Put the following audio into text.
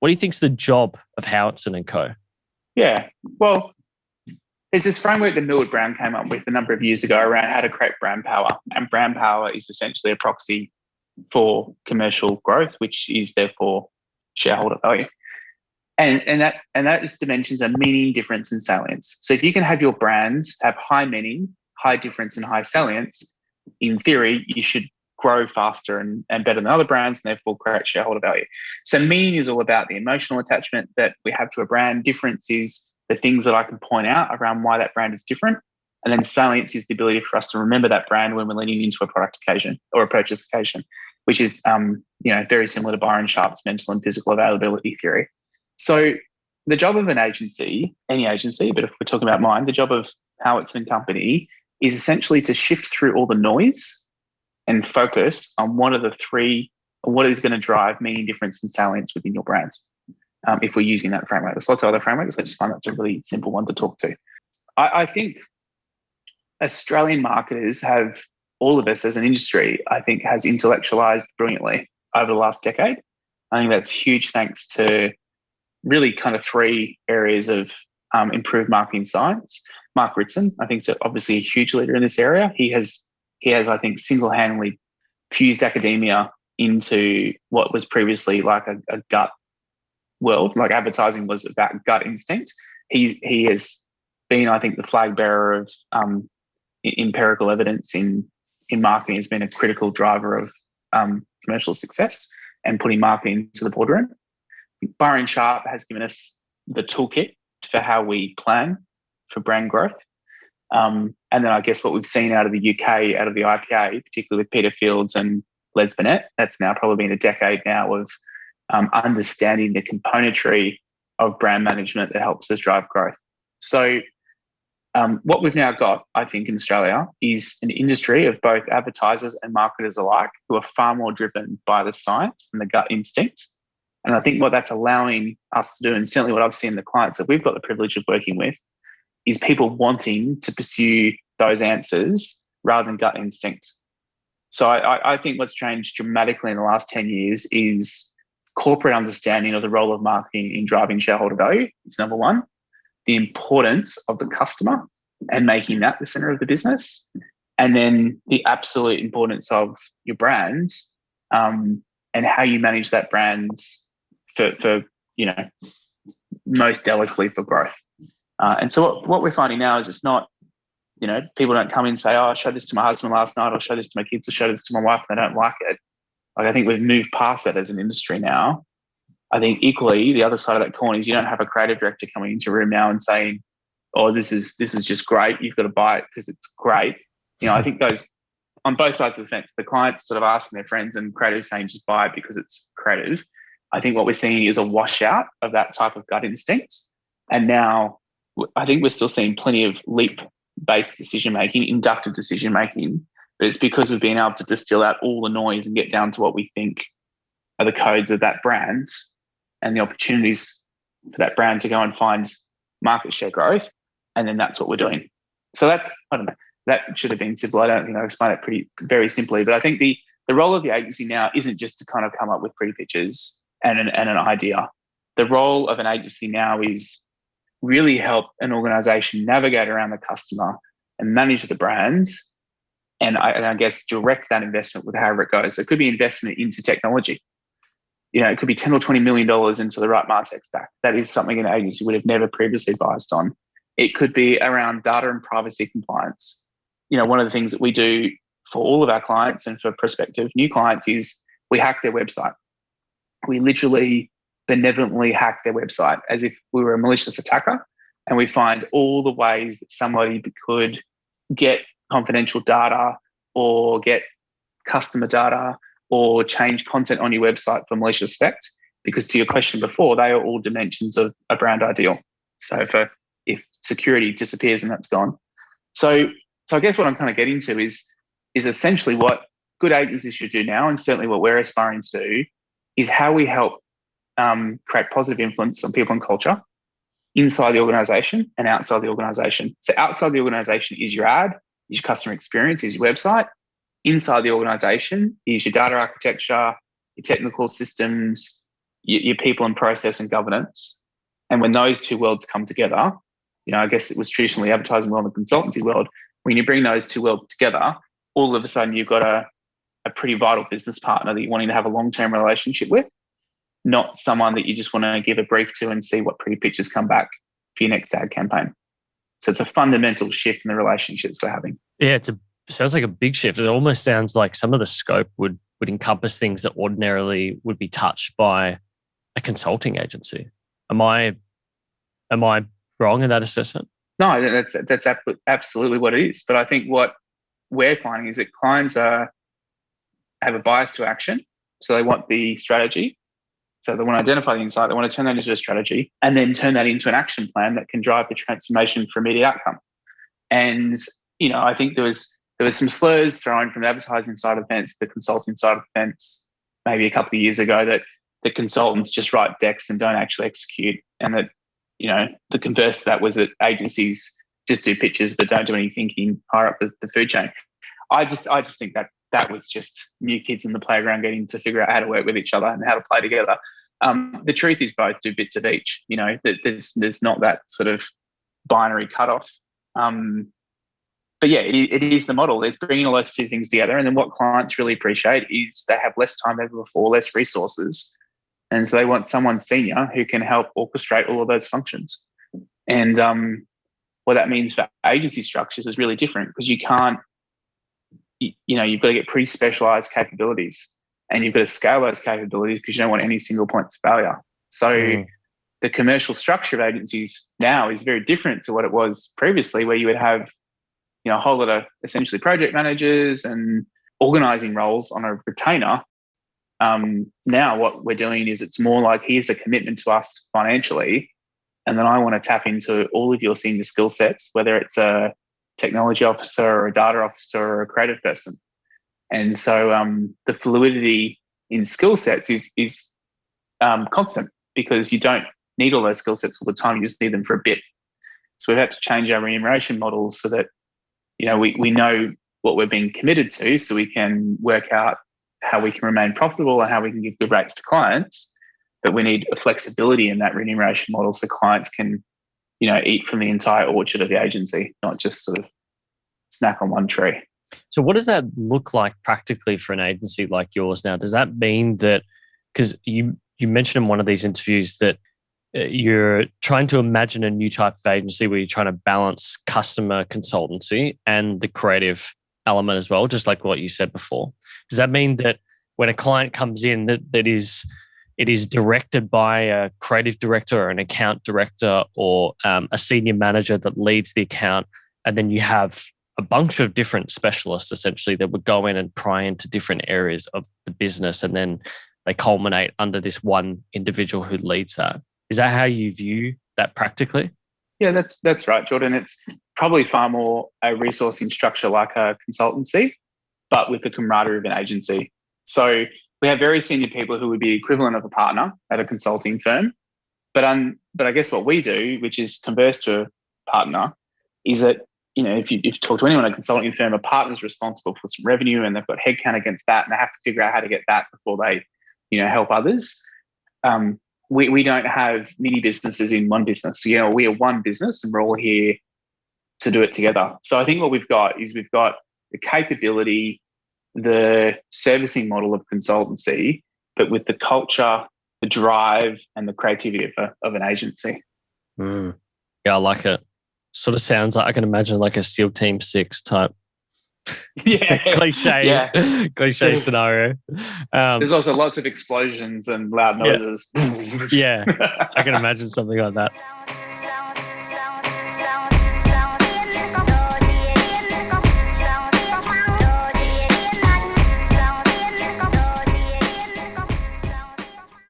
What do you think's the job of Howatson Co? Yeah, well, there's this framework that Millward Brown came up with a number of years ago around how to create brand power. And brand power is essentially a proxy for commercial growth, which is therefore shareholder value. And that just dimensions are meaning, difference, and salience. So if you can have your brands have high meaning, high difference, and high salience, in theory, you should grow faster and better than other brands and therefore create shareholder value. So meaning is all about the emotional attachment that we have to a brand. Difference is the things that I can point out around why that brand is different. And then salience is the ability for us to remember that brand when we're leaning into a product occasion or a purchase occasion, which is very similar to Byron Sharp's mental and physical availability theory. So the job of an agency, any agency, but if we're talking about mine, the job of Howatson Company is essentially to shift through all the noise and focus on what is going to drive meaning, difference, and salience within your brand. If we're using that framework, there's lots of other frameworks. I just find that's a really simple one to talk to. I think Australian marketers have, all of us as an industry, I think has intellectualized brilliantly over the last decade. I think that's huge thanks to really kind of three areas of improved marketing science. Mark Ritson, I think, is obviously a huge leader in this area. He has, I think, single-handedly fused academia into what was previously like a gut world, like advertising was about gut instinct. He has been, I think, the flag bearer of empirical evidence in marketing. Has been a critical driver of commercial success and putting marketing into the boardroom. Byron Sharp has given us the toolkit for how we plan for brand growth. And then I guess what we've seen out of the UK, out of the IPA, particularly with Peter Fields and Les Burnett, that's now probably been a decade now of understanding the componentry of brand management that helps us drive growth. So what we've now got, I think, in Australia is an industry of both advertisers and marketers alike who are far more driven by the science and the gut instinct. And I think what that's allowing us to do, and certainly what I've seen the clients that we've got the privilege of working with, is people wanting to pursue those answers rather than gut instinct. So I think what's changed dramatically in the last 10 years is corporate understanding of the role of marketing in driving shareholder value. It's number one. The importance of the customer and making that the center of the business. And then the absolute importance of your brand and how you manage that brand for most delicately for growth. And so what we're finding now is it's not, people don't come in and say, oh, I showed this to my husband last night, I'll show this to my kids, I'll show this to my wife, and they don't like it. Like, I think we've moved past that as an industry now. I think equally, the other side of that coin is you don't have a creative director coming into a room now and saying, oh, this is just great, you've got to buy it because it's great. I think those, on both sides of the fence, the clients sort of asking their friends and creatives saying just buy it because it's creative. I think what we're seeing is a washout of that type of gut instinct. And now I think we're still seeing plenty of leap-based decision-making, inductive decision-making, but it's because we've been able to distill out all the noise and get down to what we think are the codes of that brand and the opportunities for that brand to go and find market share growth. And then that's what we're doing. So that's, I don't know, that should have been simple. I don't think I explained it very simply, but I think the role of the agency now isn't just to kind of come up with pretty pictures and an idea. The role of an agency now is really help an organization navigate around the customer and manage the brand. And I guess direct that investment with however it goes. It could be investment into technology. It could be $10 or $20 million into the right MarTech stack. That is something an agency would have never previously advised on. It could be around data and privacy compliance. One of the things that we do for all of our clients and for prospective new clients is we hack their website. We literally benevolently hack their website as if we were a malicious attacker, and we find all the ways that somebody could get confidential data or get customer data or change content on your website for malicious effect, because to your question before, they are all dimensions of a brand ideal. So if security disappears and that's gone. So I guess what I'm kind of getting to is essentially what good agencies should do now, and certainly what we're aspiring to do, is how we help create positive influence on people and culture inside the organization and outside the organization. So outside the organization is your ad, is your customer experience, is your website. Inside the organization is your data architecture, your technical systems, your people and process and governance. And when those two worlds come together, I guess it was traditionally advertising world and consultancy world. When you bring those two worlds together, all of a sudden you've got a pretty vital business partner that you're wanting to have a long-term relationship with, not someone that you just want to give a brief to and see what pretty pictures come back for your next ad campaign. So it's a fundamental shift in the relationships we're having. Yeah, it sounds like a big shift. It almost sounds like some of the scope would encompass things that ordinarily would be touched by a consulting agency. Am I wrong in that assessment? No, that's absolutely what it is. But I think what we're finding is that clients have a bias to action. So they want the strategy. So they want to identify the insight. They want to turn that into a strategy and then turn that into an action plan that can drive the transformation for immediate outcome. And, I think there was some slurs thrown from the advertising side of the fence, the consulting side of the fence, maybe a couple of years ago, that the consultants just write decks and don't actually execute. And that, the converse to that was that agencies just do pitches but don't do any thinking higher up the food chain. I just think that was just new kids in the playground getting to figure out how to work with each other and how to play together. The truth is both do bits of each. There's not that sort of binary cutoff. But yeah, it is the model. It's bringing all those two things together. And then what clients really appreciate is they have less time than ever before, less resources. And so they want someone senior who can help orchestrate all of those functions. And what that means for agency structures is really different, because you can't, you've got to get pretty specialized capabilities, and you've got to scale those capabilities because you don't want any single points of failure. So the commercial structure of agencies now is very different to what it was previously, where you would have a whole lot of essentially project managers and organizing roles on a retainer. Now what we're doing is it's more like, here's a commitment to us financially, and then I want to tap into all of your senior skill sets, whether it's a technology officer or a data officer or a creative person. And so the fluidity in skill sets is constant, because you don't need all those skill sets all the time. You just need them for a bit. So we've had to change our remuneration models so that we know what we're being committed to, so we can work out how we can remain profitable and how we can give good rates to clients. But we need a flexibility in that remuneration model so clients can, eat from the entire orchard of the agency, not just sort of snack on one tree. So what does that look like practically for an agency like yours now? Does that mean that, because you mentioned in one of these interviews that you're trying to imagine a new type of agency where you're trying to balance customer consultancy and the creative element as well, just like what you said before. Does that mean that when a client comes in, that it is directed by a creative director or an account director or a senior manager that leads the account, and then you have a bunch of different specialists essentially that would go in and pry into different areas of the business, and then they culminate under this one individual who leads that? Is that how you view that practically? Yeah, that's right, Jordan. It's probably far more a resourcing structure like a consultancy, but with the camaraderie of an agency. So we have very senior people who would be equivalent of a partner at a consulting firm. But I guess what we do, which is converse to a partner, is that, if you talk to anyone at a consulting firm, a partner's responsible for some revenue, and they've got headcount against that, and they have to figure out how to get that before they, help others. We don't have mini businesses in one business. We are one business, and we're all here to do it together. So I think what we've got the capability, the servicing model of consultancy, but with the culture, the drive, and the creativity of an agency. Yeah, I like it. Sort of sounds like, I can imagine like a SEAL Team 6 type cliche scenario. There's also lots of explosions and loud noises. Yeah, I can imagine something like that.